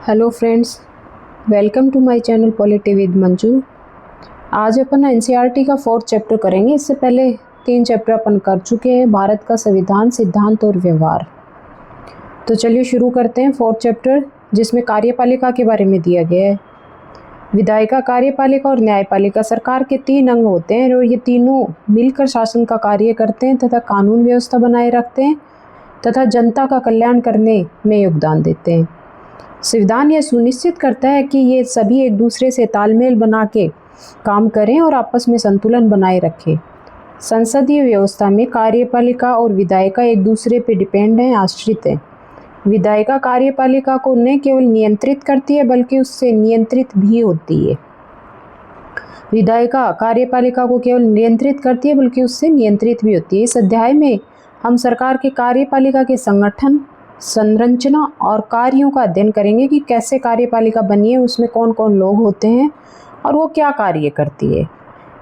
Hello friends, welcome to my channel polity with Manju. आज अपन NCERT का 4th चैप्टर करेंगे। इससे पहले 3 चैप्टर अपन कर चुके हैं, भारत का संविधान, सिद्धांत और व्यवहार। तो चलिए शुरू करते हैं 4th चैप्टर, जिसमें कार्यपालिका के बारे में दिया गया है। विधायिका, कार्यपालिका और न्यायपालिका सरकार के 3 अंग होते हैं और ये तीनों मिलकर शासन का कार्य करते हैं तथा कानून व्यवस्था बनाए रखते हैं तथा जनता का कल्याण करने में योगदान देते हैं। संविधान यह सुनिश्चित करता है कि ये सभी एक दूसरे से तालमेल बना के काम करें और आपस में संतुलन बनाए रखें। संसदीय व्यवस्था में कार्यपालिका और विधायिका एक दूसरे पर डिपेंड हैं, आश्रित हैं। विधायिका कार्यपालिका को न केवल नियंत्रित करती है बल्कि उससे नियंत्रित भी होती है। विधायिका कार्यपालिका को केवल नियंत्रित करती है बल्कि उससे नियंत्रित भी होती है। इस अध्याय में हम सरकार के कार्यपालिका के संगठन, संरचना और कार्यों का अध्ययन करेंगे कि कैसे कार्यपालिका बनी है, उसमें कौन कौन लोग होते हैं और वो क्या कार्य करती है।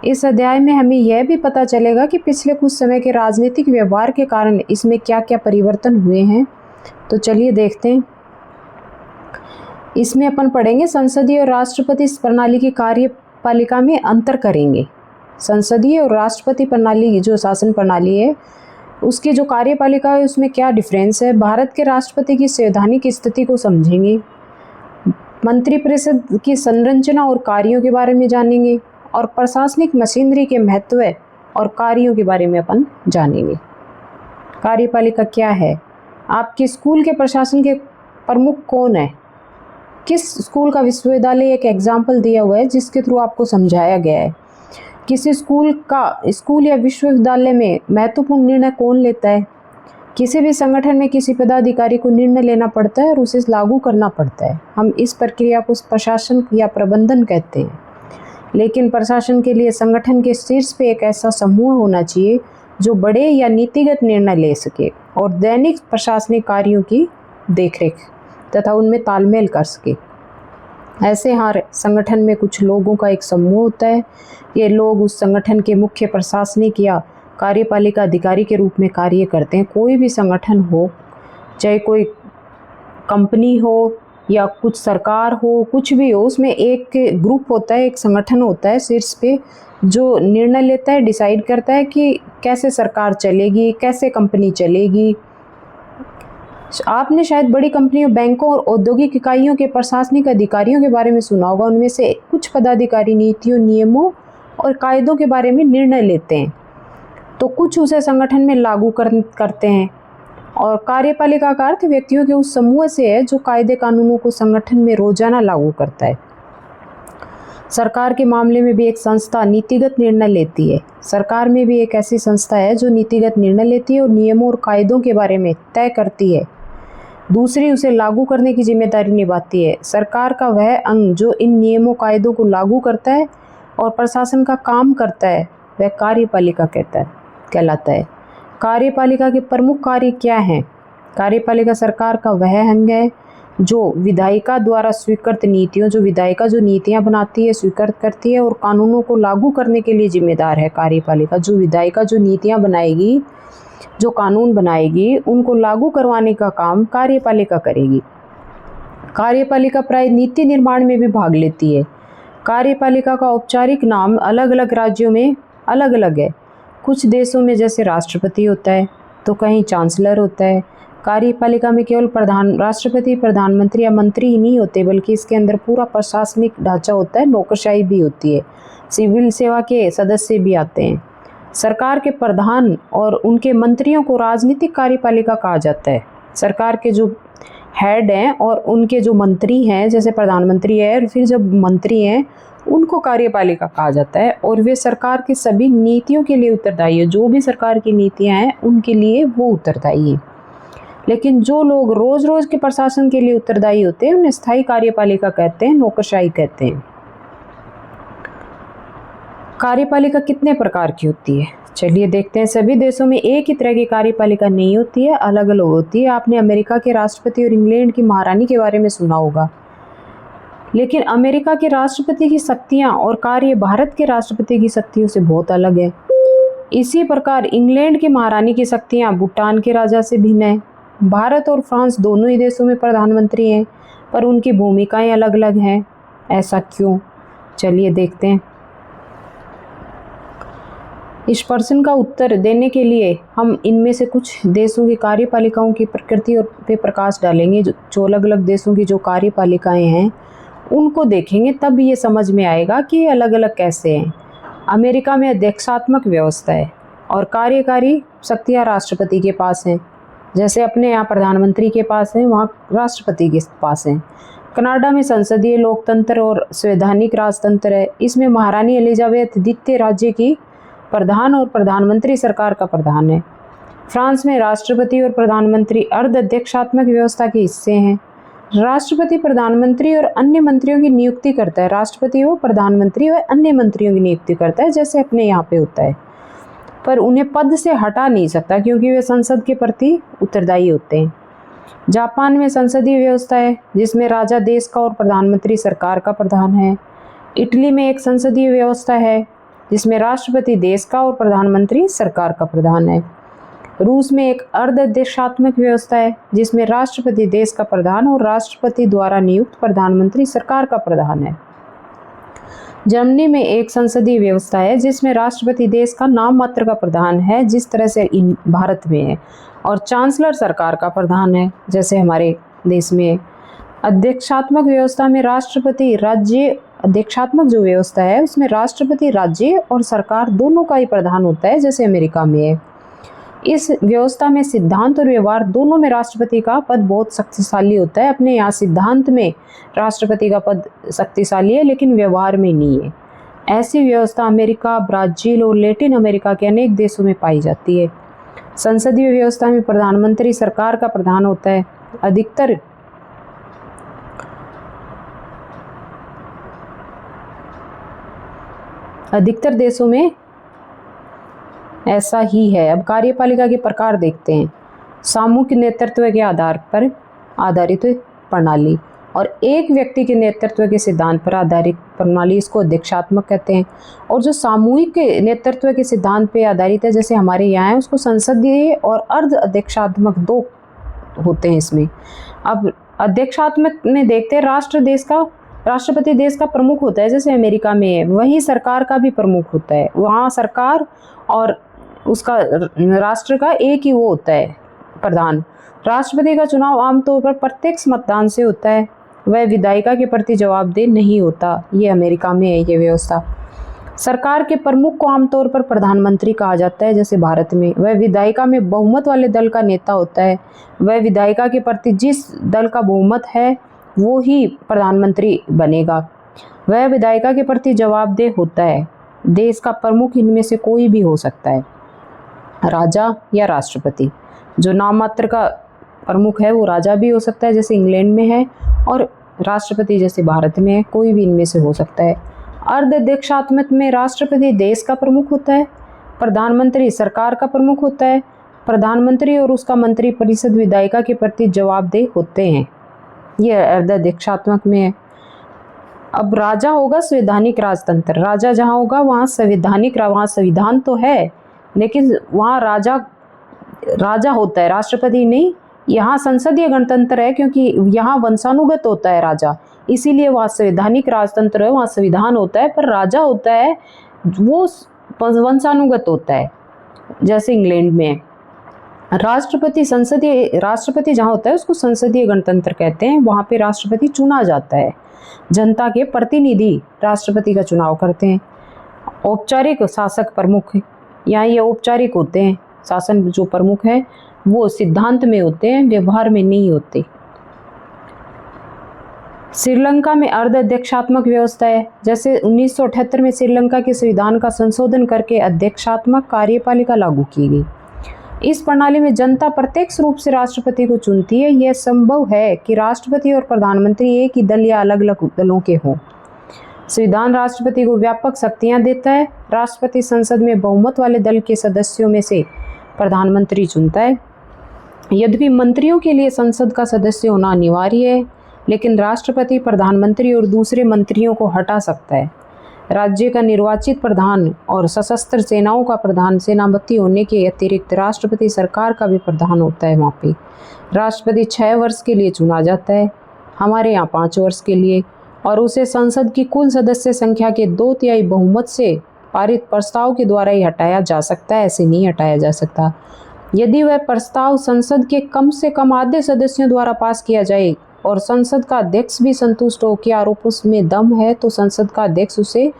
इस अध्याय में हमें यह भी पता चलेगा कि पिछले कुछ समय के राजनीतिक व्यवहार के कारण इसमें क्या क्या परिवर्तन हुए हैं। तो चलिए देखते हैं। इसमें अपन पढ़ेंगे संसदीय और राष्ट्रपति प्रणाली की कार्यपालिका में अंतर करेंगे। संसदीय और राष्ट्रपति प्रणाली जो शासन प्रणाली है उसकी जो कार्यपालिका है उसमें क्या डिफरेंस है। भारत के राष्ट्रपति की संवैधानिक स्थिति को समझेंगे, मंत्रिपरिषद की संरचना और कार्यों के बारे में जानेंगे और प्रशासनिक मशीनरी के महत्व और कार्यों के बारे में अपन जानेंगे। कार्यपालिका क्या है, आपके स्कूल के प्रशासन के प्रमुख कौन है, किस स्कूल का विश्वविद्यालय, एक एग्जाम्पल दिया हुआ है जिसके थ्रू आपको समझाया गया है। किसी स्कूल या विश्वविद्यालय में महत्वपूर्ण निर्णय कौन लेता है। किसी भी संगठन में किसी पदाधिकारी को निर्णय लेना पड़ता है और उसे लागू करना पड़ता है। हम इस प्रक्रिया को प्रशासन या प्रबंधन कहते हैं। लेकिन प्रशासन के लिए संगठन के शीर्ष पे एक ऐसा समूह होना चाहिए जो बड़े या नीतिगत निर्णय ले सके और दैनिक प्रशासनिक कार्यों की देखरेख तथा उनमें तालमेल कर सके। ऐसे हर संगठन में कुछ लोगों का एक समूह होता है। ये लोग उस संगठन के मुख्य प्रशासनिक या कार्यपालिका अधिकारी के रूप में कार्य करते हैं। कोई भी संगठन हो, चाहे कोई कंपनी हो या कुछ सरकार हो, कुछ भी हो, उसमें एक ग्रुप होता है, एक संगठन होता है शीर्ष पे जो निर्णय लेता है, डिसाइड करता है कि कैसे सरकार चलेगी, कैसे कंपनी चलेगी। आपने शायद बड़ी कंपनियों, बैंकों और औद्योगिक इकाइयों के प्रशासनिक अधिकारियों के बारे में सुना होगा। उनमें से कुछ पदाधिकारी नीतियों, नियमों और कायदों के बारे में निर्णय लेते हैं, तो कुछ उसे संगठन में लागू करते हैं। और कार्यपालिका का अर्थ व्यक्तियों के उस समूह से है जो कायदे कानूनों को संगठन में रोजाना लागू करता है। सरकार के मामले में भी एक संस्था नीतिगत निर्णय लेती है। सरकार में भी एक ऐसी संस्था है जो नीतिगत निर्णय लेती है और नियमों और कायदों के बारे में तय करती है। दूसरी उसे लागू करने की जिम्मेदारी निभाती है। सरकार का वह अंग जो इन नियमों कायदों को लागू करता है और प्रशासन का काम करता है वह कार्यपालिका कहलाता है। कार्यपालिका के प्रमुख कार्य क्या हैं? कार्यपालिका सरकार का वह अंग है जो विधायिका द्वारा स्वीकृत नीतियों, जो विधायिका जो नीतियां बनाती है, स्वीकृत करती है और कानूनों को लागू करने के लिए जिम्मेदार है। कार्यपालिका जो विधायिका जो नीतियां बनाएगी, जो कानून बनाएगी, उनको लागू करवाने का काम कार्यपालिका करेगी। कार्यपालिका प्राय नीति निर्माण में भी भाग लेती है। कार्यपालिका का औपचारिक नाम अलग अलग राज्यों में अलग अलग है। कुछ देशों में जैसे राष्ट्रपति होता है तो कहीं चांसलर होता है। कार्यपालिका में केवल राष्ट्रपति, प्रधानमंत्री या मंत्री ही नहीं होते बल्कि इसके अंदर पूरा प्रशासनिक ढांचा होता है, नौकरशाही भी होती है, सिविल सेवा के सदस्य भी आते हैं। सरकार के प्रधान और उनके मंत्रियों को राजनीतिक कार्यपालिका कहा जाता है। सरकार के जो हेड हैं और उनके जो मंत्री हैं, जैसे प्रधानमंत्री है और फिर जब मंत्री हैं, उनको कार्यपालिका कहा जाता है और वे सरकार की सभी नीतियों के लिए उत्तरदायी है। जो भी सरकार की नीतियां हैं उनके लिए वो उत्तरदायी है। लेकिन जो लोग रोज रोज के प्रशासन के लिए उत्तरदायी होते हैं उन्हें स्थायी कार्यपालिका कहते हैं, नौकरशाही कहते हैं। कार्यपालिका कितने प्रकार की होती है, चलिए देखते हैं। सभी देशों में एक ही तरह की कार्यपालिका नहीं होती है, अलग अलग होती है। आपने अमेरिका के राष्ट्रपति और इंग्लैंड की महारानी के बारे में सुना होगा, लेकिन अमेरिका के राष्ट्रपति की शक्तियां और कार्य भारत के राष्ट्रपति की शक्तियों से बहुत अलग है। इसी प्रकार इंग्लैंड की महारानी की शक्तियां भूटान के राजा से भिन्न है। भारत और फ्रांस दोनों ही देशों में प्रधानमंत्री हैं। पर उनकी भूमिकाएं अलग अलग हैं। ऐसा क्यों? चलिए देखते हैं। इस प्रश्न का उत्तर देने के लिए हम इनमें से कुछ देशों की कार्यपालिकाओं की प्रकृति और पे प्रकाश डालेंगे। जो अलग अलग देशों की जो कार्यपालिकाएं हैं उनको देखेंगे, तब ये समझ में आएगा कि ये अलग अलग कैसे हैं। अमेरिका में अध्यक्षात्मक व्यवस्था है और कार्यकारी शक्तियाँ राष्ट्रपति के पास हैं। जैसे अपने यहाँ प्रधानमंत्री के पास है, वहाँ राष्ट्रपति के पास है। कनाडा में संसदीय लोकतंत्र और संवैधानिक राजतंत्र है। इसमें महारानी एलिजाबेथ द्वितीय राज्य की प्रधान और प्रधानमंत्री सरकार का प्रधान है। फ्रांस में राष्ट्रपति और प्रधानमंत्री अर्ध अध्यक्षात्मक व्यवस्था के हिस्से हैं। राष्ट्रपति प्रधानमंत्री और अन्य मंत्रियों की नियुक्ति करता है। राष्ट्रपति वो प्रधानमंत्री और अन्य मंत्रियों की नियुक्ति करता है, जैसे अपने यहाँ पे होता है, पर उन्हें पद से हटा नहीं सकता क्योंकि वे संसद के प्रति उत्तरदायी होते हैं। जापान में संसदीय व्यवस्था है जिसमें राजा देश का और प्रधानमंत्री सरकार का प्रधान है। इटली में एक संसदीय व्यवस्था है जिसमें राष्ट्रपति देश का और प्रधानमंत्री सरकार का प्रधान है। रूस में एक अर्ध अध्यक्षात्मक व्यवस्था है जिसमें राष्ट्रपति देश का प्रधान और राष्ट्रपति द्वारा नियुक्त प्रधानमंत्री सरकार का प्रधान है। जर्मनी में एक संसदीय व्यवस्था है जिसमें राष्ट्रपति देश का नाम मात्र का प्रधान है, जिस तरह से भारत में है, और चांसलर सरकार का प्रधान है, जैसे हमारे देश में है। अध्यक्षात्मक व्यवस्था में राष्ट्रपति राज्य अध्यक्षात्मक जो व्यवस्था है उसमें राष्ट्रपति राज्य और सरकार दोनों का ही प्रधान होता है, जैसे अमेरिका में है। इस व्यवस्था में सिद्धांत और व्यवहार दोनों में राष्ट्रपति का पद बहुत शक्तिशाली होता है। अपने यहाँ सिद्धांत में राष्ट्रपति का पद शक्तिशाली है लेकिन व्यवहार में नहीं है। ऐसी व्यवस्था अमेरिका, ब्राज़ील और लैटिन अमेरिका के अनेक देशों में पाई जाती है। संसदीय व्यवस्था में प्रधानमंत्री सरकार का प्रधान होता है। अधिकतर देशों में ऐसा ही है। अब कार्यपालिका के प्रकार देखते हैं। सामूहिक नेतृत्व के आधार पर आधारित प्रणाली और एक व्यक्ति के नेतृत्व के सिद्धांत पर आधारित प्रणाली, इसको अध्यक्षात्मक कहते हैं। और जो सामूहिक नेतृत्व के सिद्धांत पर आधारित है, जैसे हमारे यहाँ है, उसको संसदीय और अर्ध अध्यक्षात्मक दो होते हैं इसमें। अब अध्यक्षात्मक में देखते हैं राष्ट्रपति देश का प्रमुख होता है, जैसे अमेरिका में है। वहीं सरकार का भी प्रमुख होता है। वहाँ सरकार और उसका राष्ट्र का एक ही वो होता है प्रधान। राष्ट्रपति का चुनाव आमतौर पर प्रत्यक्ष मतदान से होता है। वह विधायिका के प्रति जवाबदेह नहीं होता। ये अमेरिका में है ये व्यवस्था। सरकार के प्रमुख को आमतौर पर प्रधानमंत्री कहा जाता है, जैसे भारत में। वह विधायिका में बहुमत वाले दल का नेता होता है। वह विधायिका के प्रति जिस दल का बहुमत है वो ही प्रधानमंत्री बनेगा। वह विधायिका के प्रति जवाबदेह होता है। देश का प्रमुख इनमें से कोई भी हो सकता है, राजा या राष्ट्रपति। जो नाम मात्र का प्रमुख है वो राजा भी हो सकता है, जैसे इंग्लैंड में है, और राष्ट्रपति जैसे भारत में है। कोई भी इनमें से हो सकता है। अर्ध अध्यक्षात्मक में राष्ट्रपति देश का प्रमुख होता है, प्रधानमंत्री सरकार का प्रमुख होता है। प्रधानमंत्री और उसका मंत्री परिषद विधायिका के प्रति जवाबदेह होते हैं। यह अर्ध अध्यक्षात्मक में है। अब राजा होगा संवैधानिक राजतंत्र। राजा जहाँ होगा वहाँ संवैधानिक, वहाँ संविधान तो है लेकिन वहाँ राजा होता है, राष्ट्रपति नहीं। यहाँ संसदीय गणतंत्र है क्योंकि यहाँ वंशानुगत होता है राजा, इसीलिए वहाँ संवैधानिक राजतंत्र है। वहाँ संविधान होता है पर राजा होता है वो वंशानुगत होता है, जैसे इंग्लैंड में है। राष्ट्रपति जहाँ होता है उसको संसदीय गणतंत्र कहते हैं। वहाँ पे राष्ट्रपति चुना जाता है। जनता के प्रतिनिधि राष्ट्रपति का चुनाव करते हैं। औपचारिक शासक प्रमुख, यहाँ ये औपचारिक होते हैं। शासन जो प्रमुख है वो सिद्धांत में होते हैं, व्यवहार में नहीं होते। श्रीलंका में अर्ध अध्यक्षात्मक व्यवस्था है। जैसे 1978 में श्रीलंका के संविधान का संशोधन करके अध्यक्षात्मक कार्यपालिका लागू की गई। इस प्रणाली में जनता प्रत्यक्ष रूप से राष्ट्रपति को चुनती है। यह संभव है कि राष्ट्रपति और प्रधानमंत्री एक ही दल या अलग अलग दलों के हों। संविधान राष्ट्रपति को व्यापक शक्तियां देता है। राष्ट्रपति संसद में बहुमत वाले दल के सदस्यों में से प्रधानमंत्री चुनता है। यद्यपि मंत्रियों के लिए संसद का सदस्य होना अनिवार्य है, लेकिन राष्ट्रपति प्रधानमंत्री और दूसरे मंत्रियों को हटा सकता है। राज्य का निर्वाचित प्रधान और सशस्त्र सेनाओं का प्रधान सेनापति होने के अतिरिक्त राष्ट्रपति सरकार का भी प्रधान होता है। वहाँ पे राष्ट्रपति 6 वर्ष के लिए चुना जाता है। हमारे यहाँ 5 वर्ष के लिए, और उसे संसद की कुल सदस्य संख्या के 2/3 बहुमत से पारित प्रस्ताव के द्वारा ही हटाया जा सकता है, ऐसे नहीं हटाया जा सकता। यदि वह प्रस्ताव संसद के कम से कम आधे सदस्यों द्वारा पास किया जाए और संसद का अध्यक्ष भी संतुष्ट हो कि आरोप उसमें दम है, तो संसद का अध्यक्ष उसे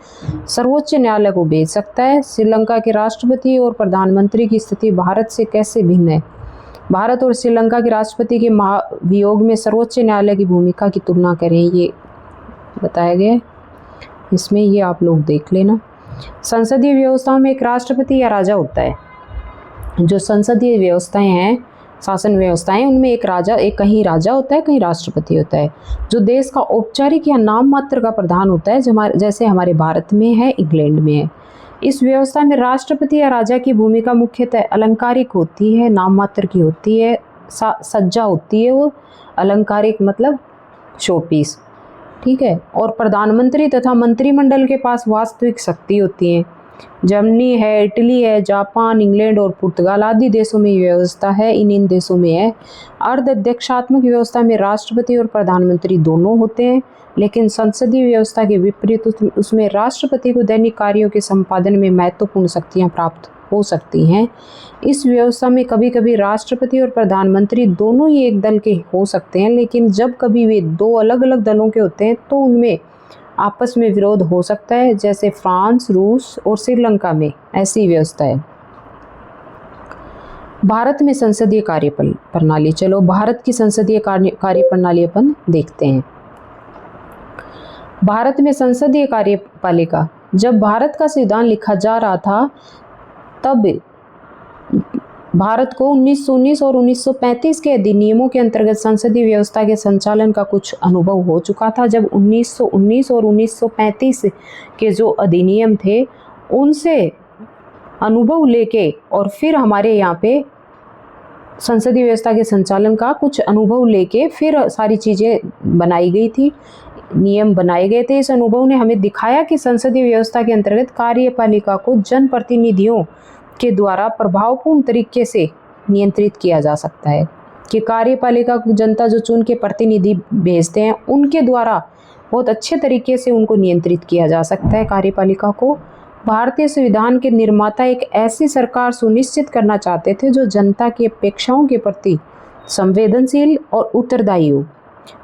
सर्वोच्च न्यायालय को भेज सकता है। श्रीलंका के राष्ट्रपति और प्रधानमंत्री की स्थिति भारत से कैसे भिन्न है? भारत और श्रीलंका के राष्ट्रपति के महावियोग में सर्वोच्च न्यायालय की भूमिका की तुलना करें, ये बताया गया है इसमें, ये आप लोग देख लेना। संसदीय व्यवस्थाओं में एक राष्ट्रपति या राजा होता है। जो संसदीय व्यवस्थाएं हैं, शासन व्यवस्थाएं, उनमें एक राजा, एक कहीं राजा होता है, कहीं राष्ट्रपति होता है, जो देश का औपचारिक या नाम मात्र का प्रधान होता है, जैसे हमारे भारत में है, इंग्लैंड में है। इस व्यवस्था में राष्ट्रपति या राजा की भूमिका मुख्यतः अलंकारिक होती है, नाम मात्र की होती है, सज्जा होती है, वो अलंकारिक मतलब शोपीस, ठीक है। और प्रधानमंत्री तथा मंत्रिमंडल के पास वास्तविक शक्ति होती है। जर्मनी है, इटली है, जापान, इंग्लैंड और पुर्तगाल आदि देशों में व्यवस्था है, इन देशों में है। अर्ध अध्यक्षात्मक व्यवस्था में राष्ट्रपति और प्रधानमंत्री दोनों होते हैं, लेकिन संसदीय व्यवस्था के विपरीत उसमें राष्ट्रपति को दैनिक कार्यों के संपादन में महत्वपूर्ण शक्तियां प्राप्त हो सकती हैं। इस व्यवस्था में कभी कभी राष्ट्रपति और प्रधानमंत्री दोनों ही एक दल के हो सकते हैं, लेकिन जब कभी वे 2 अलग अलग दलों के होते हैं तो उनमें आपस में विरोध हो सकता है, जैसे फ्रांस, रूस और श्रीलंका में ऐसी व्यवस्था है। भारत में संसदीय कार्य प्रणाली, चलो भारत की संसदीय कार्य प्रणाली अपन देखते हैं। भारत में संसदीय कार्यपालिका, जब भारत का संविधान लिखा जा रहा था तब भारत को 1919 और 1935 के अधिनियमों के अंतर्गत संसदीय व्यवस्था के संचालन का कुछ अनुभव हो चुका था। जब 1919 और 1935 के जो अधिनियम थे उनसे अनुभव लेके और फिर हमारे यहाँ पे संसदीय व्यवस्था के संचालन का कुछ अनुभव लेके फिर सारी चीज़ें बनाई गई थी, नियम बनाए गए थे। इस अनुभव ने हमें दिखाया कि संसदीय व्यवस्था के अंतर्गत कार्यपालिका को जनप्रतिनिधियों के द्वारा प्रभावपूर्ण तरीके से नियंत्रित किया जा सकता है, कि कार्यपालिका को जनता जो चुन के प्रतिनिधि भेजते हैं उनके द्वारा बहुत अच्छे तरीके से उनको नियंत्रित किया जा सकता है कार्यपालिका को। भारतीय संविधान के निर्माता एक ऐसी सरकार सुनिश्चित करना चाहते थे जो जनता की अपेक्षाओं के प्रति संवेदनशील और उत्तरदायी हो।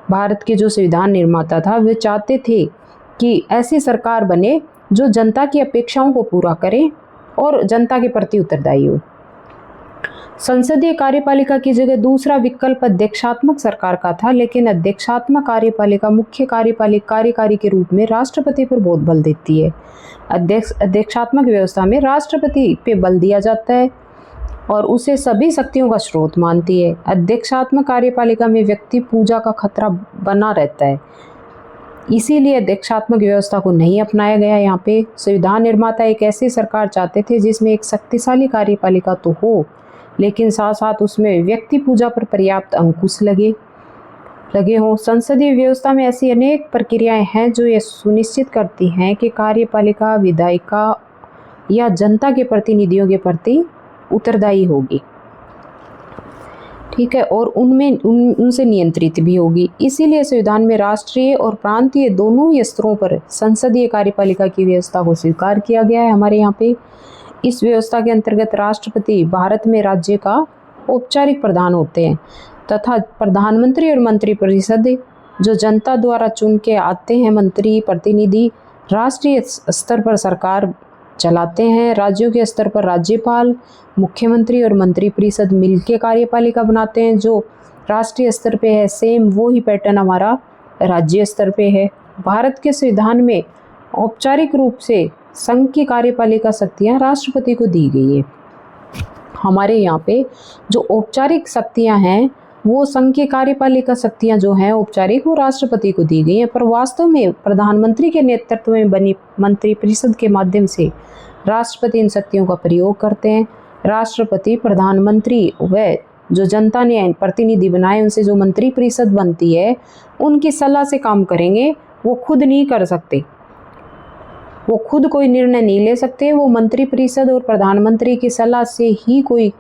भारत के जो संविधान निर्माता था वे चाहते थे कि ऐसी सरकार बने जो जनता की अपेक्षाओं को पूरा करे और जनता के प्रति उत्तरदायी हो। संसदीय कार्यपालिका की जगह दूसरा विकल्प अध्यक्षात्मक सरकार का था, लेकिन अध्यक्षात्मक कार्यपालिका मुख्य कार्यकारी के रूप में राष्ट्रपति पर बहुत बल देती है। अध्यक्षात्मक व्यवस्था में राष्ट्रपति पे बल दिया जाता है और उसे सभी शक्तियों का स्रोत मानती है। अध्यक्षात्मक कार्यपालिका में व्यक्ति पूजा का खतरा बना रहता है, इसीलिए अध्यक्षात्मक व्यवस्था को नहीं अपनाया गया। यहाँ पे संविधान निर्माता एक ऐसी सरकार चाहते थे जिसमें एक शक्तिशाली कार्यपालिका तो हो, लेकिन साथ साथ उसमें व्यक्ति पूजा पर पर्याप्त अंकुश लगे हों। संसदीय व्यवस्था में ऐसी अनेक प्रक्रियाएं हैं जो ये सुनिश्चित करती हैं कि कार्यपालिका विधायिका या जनता के प्रतिनिधियों के प्रति उत्तरदायी होगी, ठीक है, और उनसे नियंत्रित भी होगी। इसीलिए संविधान में राष्ट्रीय और प्रांतीय दोनों ही स्तरों पर संसदीय कार्यपालिका की व्यवस्था को स्वीकार किया गया है हमारे यहाँ पे। इस व्यवस्था के अंतर्गत राष्ट्रपति भारत में राज्य का औपचारिक प्रधान होते हैं तथा प्रधानमंत्री और मंत्रिपरिषद जो जनता द्वारा चुन के आते हैं मंत्री प्रतिनिधि राष्ट्रीय स्तर पर सरकार चलाते हैं। राज्यों के स्तर पर राज्यपाल, मुख्यमंत्री और मंत्रिपरिषद मिलकर कार्यपालिका बनाते हैं जो राष्ट्रीय स्तर पे है। सेम वो ही पैटर्न हमारा राज्य स्तर पे है। भारत के संविधान में औपचारिक रूप से संघ की कार्यपालिका शक्तियाँ राष्ट्रपति को दी गई है। हमारे यहाँ पे जो औपचारिक शक्तियाँ हैं वो संघ की कार्यपालिका शक्तियाँ जो हैं औपचारिक वो राष्ट्रपति को दी गई हैं, पर वास्तव में प्रधानमंत्री के नेतृत्व में बनी मंत्रिपरिषद के माध्यम से राष्ट्रपति इन शक्तियों का प्रयोग करते हैं। राष्ट्रपति, प्रधानमंत्री व जो जनता ने प्रतिनिधि बनाए उनसे जो मंत्रिपरिषद बनती है उनकी सलाह से काम करेंगे। वो खुद नहीं कर सकते, वो खुद कोई निर्णय नहीं ले सकते, वो मंत्रिपरिषद और प्रधानमंत्री की सलाह से ही कोई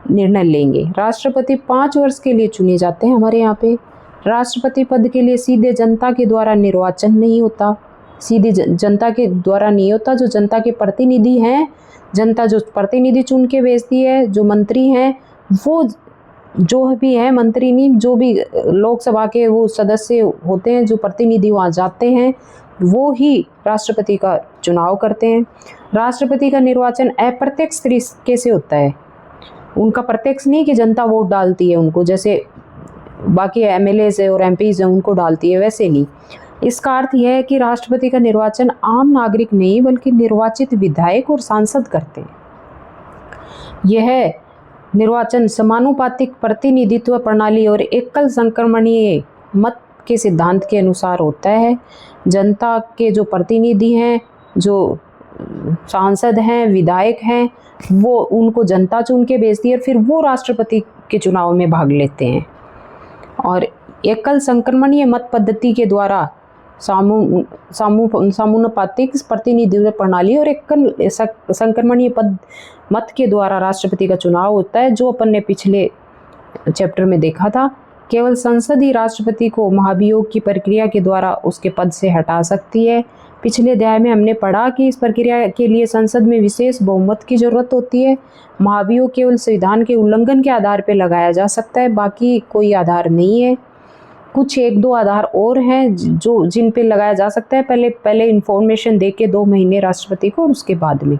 निर्णय लेंगे। राष्ट्रपति 5 वर्ष के लिए चुने जाते हैं हमारे यहाँ पे। राष्ट्रपति पद के लिए सीधे जनता के द्वारा निर्वाचन नहीं होता, सीधे जनता के द्वारा नहीं होता। जो जनता के प्रतिनिधि हैं, जनता जो प्रतिनिधि चुन के भेजती है, जो मंत्री हैं वो जो भी है मंत्री नहीं, जो भी लोकसभा के वो सदस्य होते हैं, जो प्रतिनिधि वहाँ जाते हैं, वो ही राष्ट्रपति का चुनाव करते हैं। राष्ट्रपति का निर्वाचन अप्रत्यक्ष तरीके से होता है, उनका प्रत्यक्ष नहीं कि जनता वोट डालती है उनको, जैसे बाकी एमएलएज और एमपीज हैं उनको डालती है, वैसे नहीं। इसका अर्थ यह है कि राष्ट्रपति का निर्वाचन आम नागरिक नहीं बल्कि निर्वाचित विधायक और सांसद करते हैं। यह निर्वाचन समानुपातिक प्रतिनिधित्व प्रणाली और एकल संक्रमणीय मत के सिद्धांत के अनुसार होता है। जनता के जो प्रतिनिधि हैं, जो सांसद हैं, विधायक हैं, वो उनको जनता चुन के भेजती है, फिर वो राष्ट्रपति के चुनाव में भाग लेते हैं। और एकल संक्रमणीय मत पद्धति के द्वारा समानुपातिक प्रतिनिधित्व प्रणाली और एकल संक्रमणीय मत के द्वारा राष्ट्रपति का चुनाव होता है, जो अपन ने पिछले चैप्टर में देखा था। केवल संसद ही राष्ट्रपति को महाभियोग की प्रक्रिया के द्वारा उसके पद से हटा सकती है। पिछले अध्याय में हमने पढ़ा कि इस प्रक्रिया के लिए संसद में विशेष बहुमत की जरूरत होती है। महाभियोग केवल संविधान के उल्लंघन के आधार पर लगाया जा सकता है, बाकी कोई आधार नहीं है। कुछ एक दो आधार और हैं जो जिन पे लगाया जा सकता है। पहले इन्फॉर्मेशन दे के 2 महीने राष्ट्रपति को और उसके बाद में।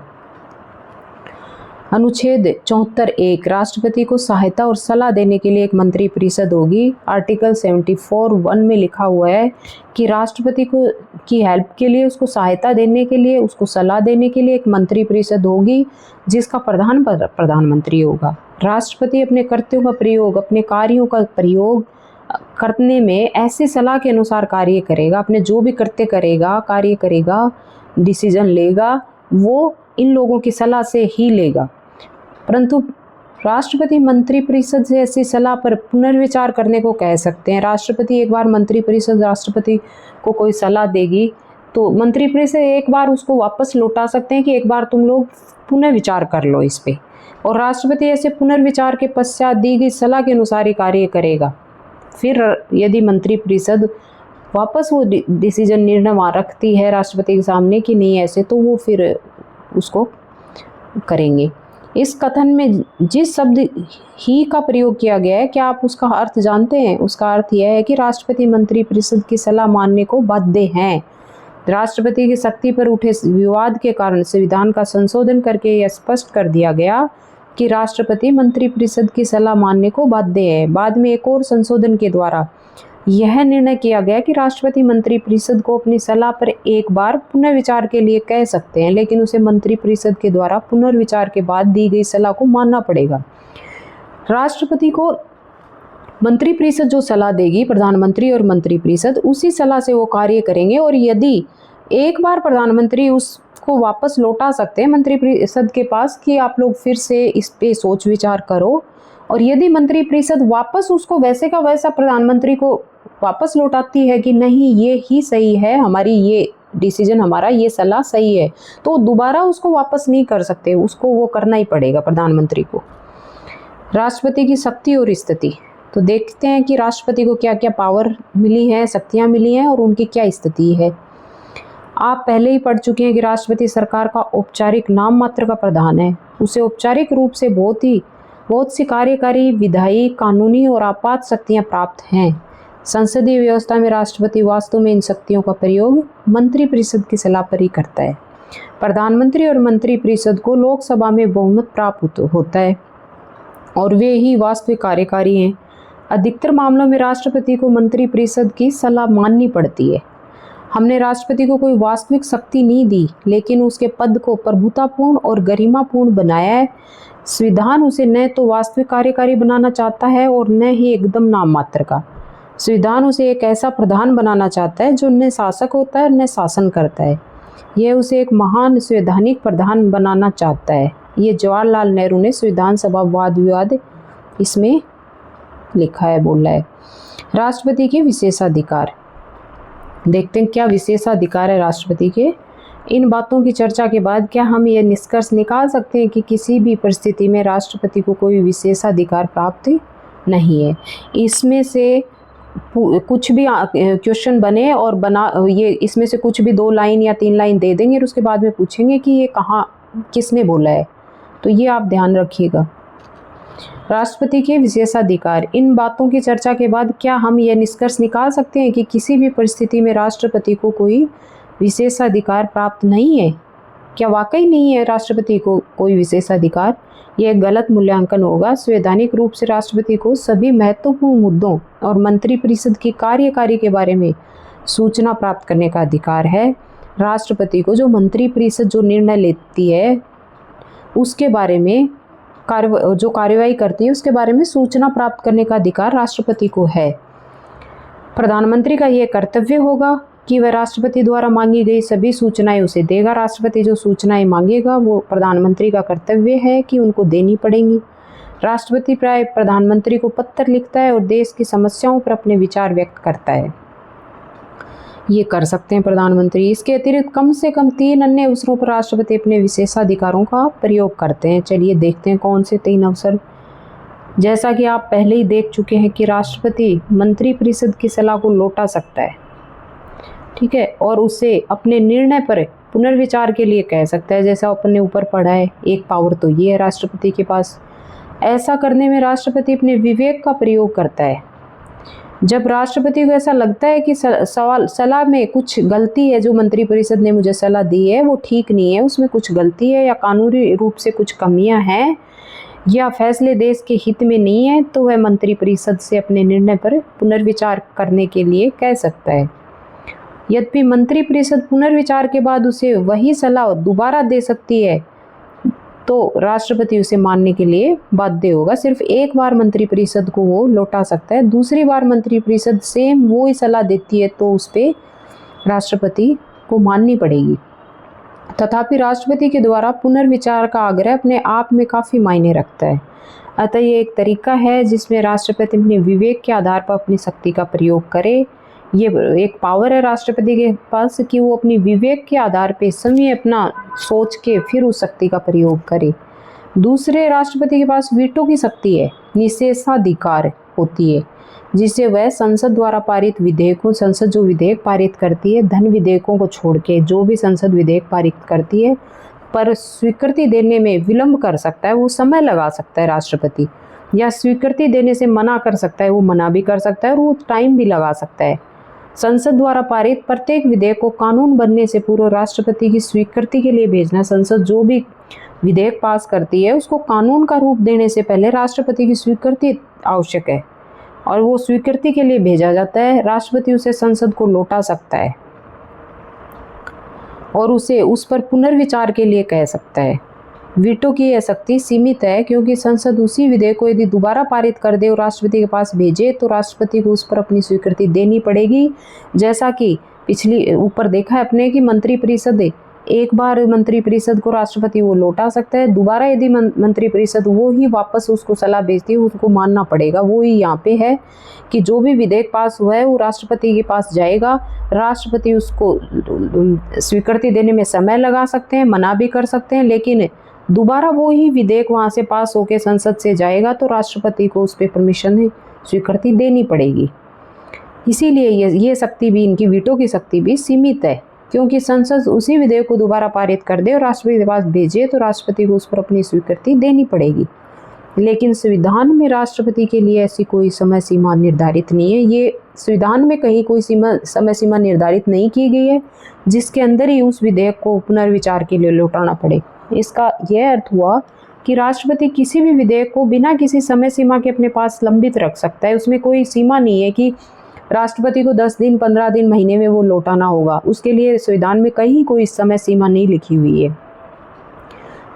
अनुच्छेद 74(1) राष्ट्रपति को सहायता और सलाह देने के लिए एक मंत्री परिषद होगी। आर्टिकल 74(1) में लिखा हुआ है कि राष्ट्रपति को की हेल्प के लिए, उसको सहायता देने के लिए, उसको सलाह देने के लिए एक मंत्री परिषद होगी जिसका प्रधान प्रधानमंत्री होगा। राष्ट्रपति अपने कर्तव्यों का प्रयोग, अपने कार्यों का प्रयोग करने में ऐसी सलाह के अनुसार कार्य करेगा। अपने जो भी कृत्य करेगा, कार्य करेगा, डिसीजन लेगा, वो इन लोगों की सलाह से ही लेगा। परंतु राष्ट्रपति मंत्री परिषद से ऐसी सलाह पर पुनर्विचार करने को कह सकते हैं। राष्ट्रपति एक बार मंत्री परिषद राष्ट्रपति को कोई सलाह देगी तो मंत्री परिषद एक बार उसको वापस लौटा सकते हैं कि एक बार तुम लोग पुनर्विचार कर लो इस पे, और राष्ट्रपति ऐसे पुनर्विचार के पश्चात दी गई सलाह के अनुसार ही कार्य करेगा। फिर यदि मंत्री परिषद वापस वो डिसीजन, निर्णय वहाँ रखती है राष्ट्रपति के सामने कि नहीं ऐसे, तो वो फिर उसको करेंगे। इस कथन में जिस शब्द ही का प्रयोग किया गया है, क्या आप उसका अर्थ जानते हैं? उसका अर्थ यह है कि राष्ट्रपति मंत्री परिषद की सलाह मानने को बाध्य हैं। राष्ट्रपति की शक्ति पर उठे विवाद के कारण संविधान का संशोधन करके यह स्पष्ट कर दिया गया कि राष्ट्रपति मंत्री परिषद की सलाह मानने को बाध्य है। बाद में एक और संशोधन के द्वारा यह निर्णय किया गया कि राष्ट्रपति मंत्री परिषद को अपनी सलाह पर एक बार पुनर्विचार के लिए कह सकते हैं, लेकिन उसे मंत्री परिषद के द्वारा पुनर्विचार के बाद दी गई सलाह को मानना पड़ेगा। राष्ट्रपति को मंत्री परिषद जो सलाह देगी, प्रधानमंत्री और मंत्री परिषद, उसी सलाह से वो कार्य करेंगे। और यदि एक बार प्रधानमंत्री उसको वापस लौटा सकते हैं मंत्री परिषद के पास कि आप लोग फिर से इस पे सोच विचार करो, और यदि मंत्री परिषद वापस उसको वैसे का वैसा प्रधानमंत्री को वापस लौटाती है कि नहीं ये ही सही है, हमारी ये डिसीजन, हमारा ये सलाह सही है, तो दोबारा उसको वापस नहीं कर सकते, उसको वो करना ही पड़ेगा प्रधानमंत्री को। राष्ट्रपति की शक्ति और स्थिति, तो देखते हैं कि राष्ट्रपति को क्या क्या पावर मिली है, शक्तियाँ मिली हैं और उनकी क्या स्थिति है। आप पहले ही पढ़ चुके हैं कि राष्ट्रपति सरकार का औपचारिक नाम मात्र का प्रधान है। उसे औपचारिक रूप से बहुत सी कार्यकारी, विधायी, कानूनी और आपात शक्तियाँ प्राप्त हैं। संसदीय व्यवस्था में राष्ट्रपति वास्तव में इन शक्तियों का प्रयोग मंत्री परिषद की सलाह पर ही करता है। प्रधानमंत्री और मंत्री परिषद को लोकसभा में बहुमत प्राप्त होता है और वे ही वास्तविक कार्यकारी हैं। अधिकतर मामलों में राष्ट्रपति को मंत्री परिषद की सलाह माननी पड़ती है। हमने राष्ट्रपति को कोई वास्तविक शक्ति नहीं दी, लेकिन उसके पद को प्रभुतापूर्ण और गरिमापूर्ण बनाया है। संविधान उसे न तो वास्तविक कार्यकारी बनाना चाहता है और न ही एकदम नाम मात्र का। संविधान उसे एक ऐसा प्रधान बनाना चाहता है जो न शासक होता है न शासन करता है। यह उसे एक महान संवैधानिक प्रधान बनाना चाहता है। ये जवाहरलाल नेहरू ने संविधान सभा वाद विवाद इसमें लिखा है, बोला है। राष्ट्रपति के विशेषाधिकार, देखते हैं क्या विशेषाधिकार है राष्ट्रपति के। इन बातों की चर्चा के बाद क्या हम ये निष्कर्ष निकाल सकते हैं कि किसी भी परिस्थिति में राष्ट्रपति को कोई विशेषाधिकार प्राप्त नहीं है। इसमें से कुछ भी क्वेश्चन बने और बना ये इसमें से कुछ भी 2 लाइन या 3 लाइन दे देंगे और उसके बाद में पूछेंगे कि ये कहाँ किसने बोला है, तो ये आप ध्यान रखिएगा। राष्ट्रपति के विशेषाधिकार, इन बातों की चर्चा के बाद क्या हम यह निष्कर्ष निकाल सकते हैं कि किसी भी परिस्थिति में राष्ट्रपति को कोई विशेषाधिकार प्राप्त नहीं है? क्या वाकई नहीं है राष्ट्रपति को कोई विशेषाधिकार? यह गलत मूल्यांकन होगा। संवैधानिक रूप से राष्ट्रपति को सभी महत्वपूर्ण मुद्दों और मंत्रिपरिषद की कार्यकारी के बारे में सूचना प्राप्त करने का अधिकार है। राष्ट्रपति को जो मंत्रिपरिषद जो निर्णय लेती है उसके बारे में जो कार्यवाही करती है उसके बारे में सूचना प्राप्त करने का अधिकार राष्ट्रपति को है। प्रधानमंत्री का यह कर्तव्य होगा कि वह राष्ट्रपति द्वारा मांगी गई सभी सूचनाएं उसे देगा। राष्ट्रपति जो सूचनाएं मांगेगा वो प्रधानमंत्री का कर्तव्य है कि उनको देनी पड़ेंगी। राष्ट्रपति प्राय प्रधानमंत्री को पत्र लिखता है और देश की समस्याओं पर अपने विचार व्यक्त करता है। ये कर सकते हैं प्रधानमंत्री। इसके अतिरिक्त कम से कम 3 अन्य अवसरों पर राष्ट्रपति अपने विशेषाधिकारों का प्रयोग करते हैं। चलिए देखते हैं कौन से 3 अवसर। जैसा कि आप पहले ही देख चुके हैं कि राष्ट्रपति मंत्रिपरिषद की सलाह को लौटा सकता है, ठीक है, और उसे अपने निर्णय पर पुनर्विचार के लिए कह सकता है, जैसा अपने ऊपर पढ़ा है। एक पावर तो ये है राष्ट्रपति के पास। ऐसा करने में राष्ट्रपति अपने विवेक का प्रयोग करता है। जब राष्ट्रपति को ऐसा लगता है कि सलाह में कुछ गलती है, जो मंत्रिपरिषद ने मुझे सलाह दी है वो ठीक नहीं है, उसमें कुछ गलती है या कानूनी रूप से कुछ कमियां हैं या फैसले देश के हित में नहीं है, तो वह मंत्रिपरिषद से अपने निर्णय पर पुनर्विचार करने के लिए कह सकता है। यद्यपि मंत्रिपरिषद पुनर्विचार के बाद उसे वही सलाह दोबारा दे सकती है, तो राष्ट्रपति उसे मानने के लिए बाध्य होगा। सिर्फ एक बार मंत्रिपरिषद को वो लौटा सकता है। दूसरी बार मंत्रिपरिषद सेम वो ही सलाह देती है तो उस पर राष्ट्रपति को माननी पड़ेगी। तथापि राष्ट्रपति के द्वारा पुनर्विचार का आग्रह अपने आप में काफ़ी मायने रखता है। अतः ये एक तरीका है जिसमें राष्ट्रपति अपने विवेक के आधार पर अपनी शक्ति का प्रयोग करे। ये एक पावर है राष्ट्रपति के पास कि वो अपनी विवेक के आधार पे समय अपना सोच के फिर उस शक्ति का प्रयोग करे। दूसरे, राष्ट्रपति के पास वीटो की शक्ति है, निषेधाधिकार होती है, जिसे वह संसद द्वारा पारित विधेयकों, संसद जो विधेयक पारित करती है, धन विधेयकों को छोड़ के जो भी संसद विधेयक पारित करती है पर स्वीकृति देने में विलंब कर सकता है, वो समय लगा सकता है राष्ट्रपति, या स्वीकृति देने से मना कर सकता है, वो मना भी कर सकता है और वो टाइम भी लगा सकता है। संसद द्वारा पारित प्रत्येक विधेयक को कानून बनने से पूर्व राष्ट्रपति की स्वीकृति के लिए भेजना। संसद जो भी विधेयक पास करती है उसको कानून का रूप देने से पहले राष्ट्रपति की स्वीकृति आवश्यक है और वो स्वीकृति के लिए भेजा जाता है। राष्ट्रपति उसे संसद को लौटा सकता है और उसे उस पर पुनर्विचार के लिए कह सकता है। वीटो की यह शक्ति सीमित है क्योंकि संसद उसी विधेयक को यदि दोबारा पारित कर दे और राष्ट्रपति के पास भेजे तो राष्ट्रपति को उस पर अपनी स्वीकृति देनी पड़ेगी। जैसा कि पिछली ऊपर देखा है अपने कि मंत्रिपरिषद, एक बार मंत्रिपरिषद को राष्ट्रपति वो लौटा सकता है, दोबारा यदि मंत्रिपरिषद वो ही वापस उसको सलाह भेजती है उसको मानना पड़ेगा। वो ही यहाँ पे है कि जो भी विधेयक पास हुआ है वो राष्ट्रपति के पास जाएगा, राष्ट्रपति उसको स्वीकृति देने में समय लगा सकते हैं, मना भी कर सकते हैं, लेकिन दोबारा वो ही विधेयक वहाँ से पास होकर संसद से जाएगा तो राष्ट्रपति को उस पर परमिशन स्वीकृति देनी पड़ेगी। इसीलिए ये शक्ति भी, इनकी वीटो की शक्ति भी सीमित है, क्योंकि संसद उसी विधेयक को दोबारा पारित कर दे और राष्ट्रपति के पास भेजे तो राष्ट्रपति को उस पर अपनी स्वीकृति देनी पड़ेगी। लेकिन संविधान में राष्ट्रपति के लिए ऐसी कोई समय सीमा निर्धारित नहीं है। ये संविधान में कहीं कोई समय सीमा निर्धारित नहीं की गई है जिसके अंदर ही उस विधेयक को पुनर्विचार के लिए लौटाना पड़े। इसका यह अर्थ हुआ कि राष्ट्रपति किसी भी विधेयक को बिना किसी समय सीमा के अपने पास लंबित रख सकता है। उसमें कोई सीमा नहीं है कि राष्ट्रपति को 10 दिन, 15 दिन, महीने में वो लौटाना होगा। उसके लिए संविधान में कहीं कोई समय सीमा नहीं लिखी हुई है।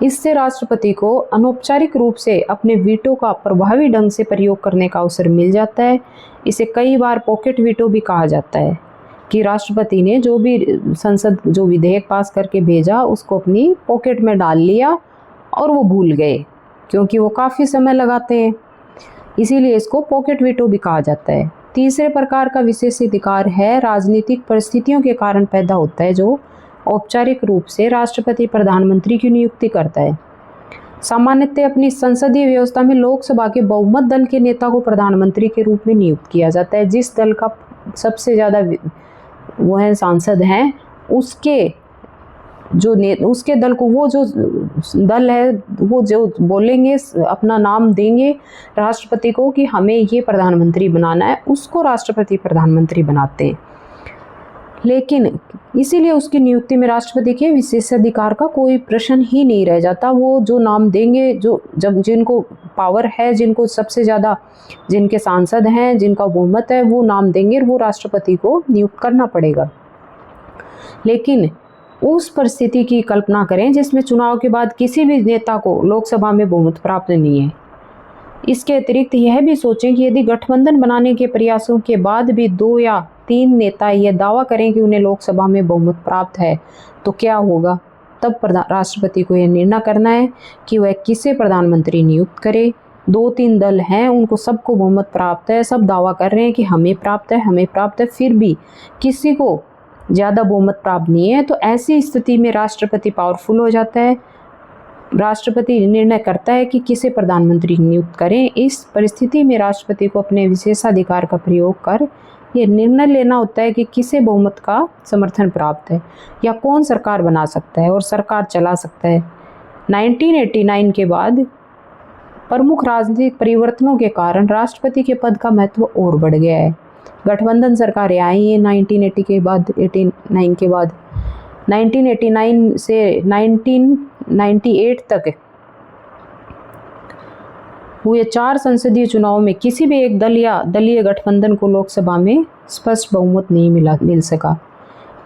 इससे राष्ट्रपति को अनौपचारिक रूप से अपने वीटो का प्रभावी ढंग से प्रयोग करने का अवसर मिल जाता है। इसे कई बार पॉकेट वीटो भी कहा जाता है कि राष्ट्रपति ने जो भी संसद जो विधेयक पास करके भेजा उसको अपनी पॉकेट में डाल लिया और वो भूल गए, क्योंकि वो काफ़ी समय लगाते हैं, इसीलिए इसको पॉकेट वीटो भी कहा जाता है। तीसरे प्रकार का विशेषाधिकार है राजनीतिक परिस्थितियों के कारण पैदा होता है, जो औपचारिक रूप से राष्ट्रपति प्रधानमंत्री की नियुक्ति करता है। सामान्यतः अपनी संसदीय व्यवस्था में लोकसभा के बहुमत दल के नेता को प्रधानमंत्री के रूप में नियुक्त किया जाता है। जिस दल का सबसे ज़्यादा वो है सांसद हैं, उसके दल को, वो जो दल है वो जो बोलेंगे, अपना नाम देंगे राष्ट्रपति को कि हमें ये प्रधानमंत्री बनाना है, उसको राष्ट्रपति प्रधानमंत्री बनाते हैं। लेकिन इसीलिए उसकी नियुक्ति में राष्ट्रपति के विशेषाधिकार का कोई प्रश्न ही नहीं रह जाता। वो जो नाम देंगे, जिनको पावर है, जिनको सबसे ज़्यादा, जिनके सांसद हैं, जिनका बहुमत है, वो नाम देंगे, वो राष्ट्रपति को नियुक्त करना पड़ेगा। लेकिन उस परिस्थिति की कल्पना करें जिसमें चुनाव के बाद किसी भी नेता को लोकसभा में बहुमत प्राप्त नहीं है। इसके अतिरिक्त यह भी सोचें कि यदि गठबंधन बनाने के प्रयासों के बाद भी 2 या 3 नेता यह दावा करें कि उन्हें लोकसभा में बहुमत प्राप्त है, तो क्या होगा? तब राष्ट्रपति को यह निर्णय करना है कि वह किसे प्रधानमंत्री नियुक्त करे। 2-3 दल हैं, उनको सबको बहुमत प्राप्त है, सब दावा कर रहे हैं कि हमें प्राप्त है, हमें प्राप्त है, फिर भी किसी को ज़्यादा बहुमत प्राप्त नहीं है। तो ऐसी स्थिति में राष्ट्रपति पावरफुल हो जाता है। राष्ट्रपति निर्णय करता है कि किसे प्रधानमंत्री नियुक्त करें। इस परिस्थिति में राष्ट्रपति को अपने विशेषाधिकार का प्रयोग कर ये निर्णय लेना होता है कि किसे बहुमत का समर्थन प्राप्त है या कौन सरकार बना सकता है और सरकार चला सकता है। 1989 के बाद प्रमुख राजनीतिक परिवर्तनों के कारण राष्ट्रपति के पद का महत्व और बढ़ गया है। गठबंधन सरकारें आई हैं 1989 के बाद 1989 से 1998 तक हुए 4 संसदीय चुनावों में किसी भी एक दल या दलीय गठबंधन को लोकसभा में स्पष्ट बहुमत नहीं मिल सका।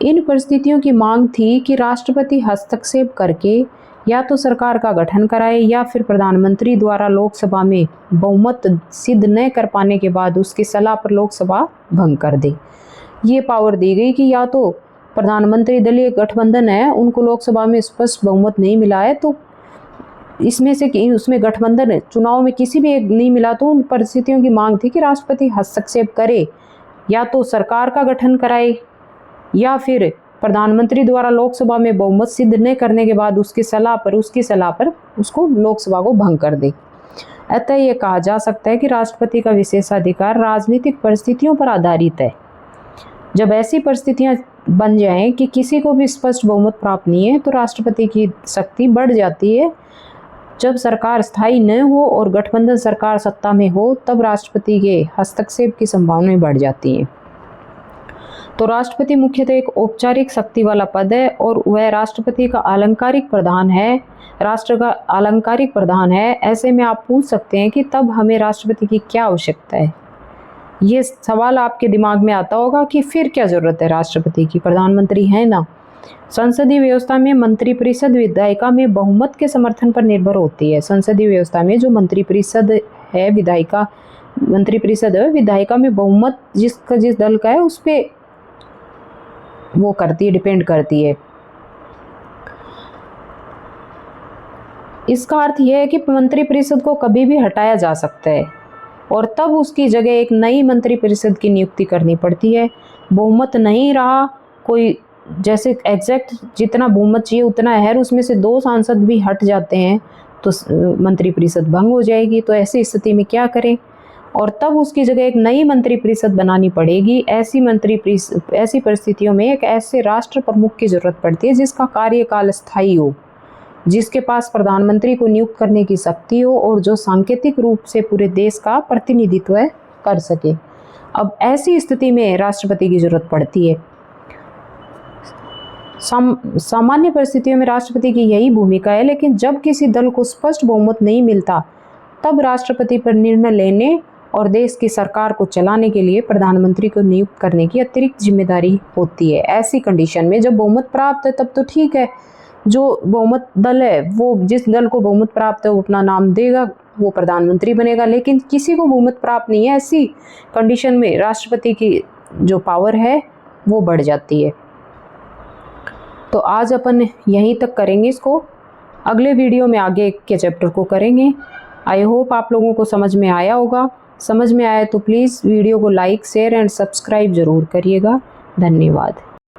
इन परिस्थितियों की मांग थी कि राष्ट्रपति हस्तक्षेप करके या तो सरकार का गठन कराए या फिर प्रधानमंत्री द्वारा लोकसभा में बहुमत सिद्ध न कर पाने के बाद उसकी सलाह पर लोकसभा भंग कर दे। ये पावर दी गई कि या तो प्रधानमंत्री दलीय गठबंधन है, उनको लोकसभा में स्पष्ट बहुमत नहीं मिला है, तो इसमें से कि उसमें गठबंधन चुनाव में किसी भी एक नहीं मिला, तो उन परिस्थितियों की मांग थी कि राष्ट्रपति हस्तक्षेप करे, या तो सरकार का गठन कराए या फिर प्रधानमंत्री द्वारा लोकसभा में बहुमत सिद्ध न करने के बाद उसकी सलाह पर उसको लोकसभा को भंग कर दे। अतः यह कहा जा सकता है कि राष्ट्रपति का विशेषाधिकार राजनीतिक परिस्थितियों पर आधारित है। जब ऐसी परिस्थितियां बन जाएं कि किसी को भी स्पष्ट बहुमत प्राप्त नहीं है, तो राष्ट्रपति की शक्ति बढ़ जाती है। जब सरकार स्थायी न हो और गठबंधन सरकार सत्ता में हो, तब राष्ट्रपति के हस्तक्षेप की संभावनाएं बढ़ जाती हैं। तो राष्ट्रपति मुख्यतः एक औपचारिक शक्ति वाला पद है और वह राष्ट्रपति का अलंकारिक प्रधान है, राष्ट्र का अलंकारिक प्रधान है। ऐसे में आप पूछ सकते हैं कि तब हमें राष्ट्रपति की क्या आवश्यकता है। ये सवाल आपके दिमाग में आता होगा कि फिर क्या ज़रूरत है राष्ट्रपति की, प्रधानमंत्री है ना। संसदीय व्यवस्था में मंत्रिपरिषद विधायिका में बहुमत के समर्थन पर निर्भर होती है। संसदीय व्यवस्था में जो मंत्रिपरिषद है, मंत्रिपरिषद है, विधायिका में बहुमत जिस दल का है उस पर वो करती है, डिपेंड करती है। इसका अर्थ यह है कि मंत्रिपरिषद को कभी भी हटाया जा सकता है और तब उसकी जगह एक नई मंत्रिपरिषद की नियुक्ति करनी पड़ती है। बहुमत नहीं रहा, कोई जैसे एग्जैक्ट जितना बहुमत चाहिए उतना है, उसमें से 2 सांसद भी हट जाते हैं तो मंत्रिपरिषद भंग हो जाएगी। तो ऐसी स्थिति में क्या करें, और तब उसकी जगह एक नई मंत्रिपरिषद बनानी पड़ेगी। ऐसी परिस्थितियों में एक ऐसे राष्ट्र प्रमुख की जरूरत पड़ती है जिसका कार्यकाल स्थायी हो, जिसके पास प्रधानमंत्री को नियुक्त करने की शक्ति हो और जो सांकेतिक रूप से पूरे देश का प्रतिनिधित्व कर सके। अब ऐसी स्थिति में राष्ट्रपति की जरूरत पड़ती है। सामान्य परिस्थितियों में राष्ट्रपति की यही भूमिका है, लेकिन जब किसी दल को स्पष्ट बहुमत नहीं मिलता, तब राष्ट्रपति पर निर्णय लेने और देश की सरकार को चलाने के लिए प्रधानमंत्री को नियुक्त करने की अतिरिक्त जिम्मेदारी होती है। ऐसी कंडीशन में जब बहुमत प्राप्त है तब तो ठीक है, जो बहुमत दल है, वो जिस दल को बहुमत प्राप्त है वो अपना नाम देगा, वो प्रधानमंत्री बनेगा। लेकिन किसी को बहुमत प्राप्त नहीं है, ऐसी कंडीशन में राष्ट्रपति की जो पावर है वो बढ़ जाती है। तो आज अपन यहीं तक करेंगे इसको, अगले वीडियो में आगे के चैप्टर को करेंगे। आई होप आप लोगों को समझ में आया होगा। समझ में आया तो प्लीज़ वीडियो को लाइक, शेयर एंड सब्सक्राइब ज़रूर करिएगा। धन्यवाद।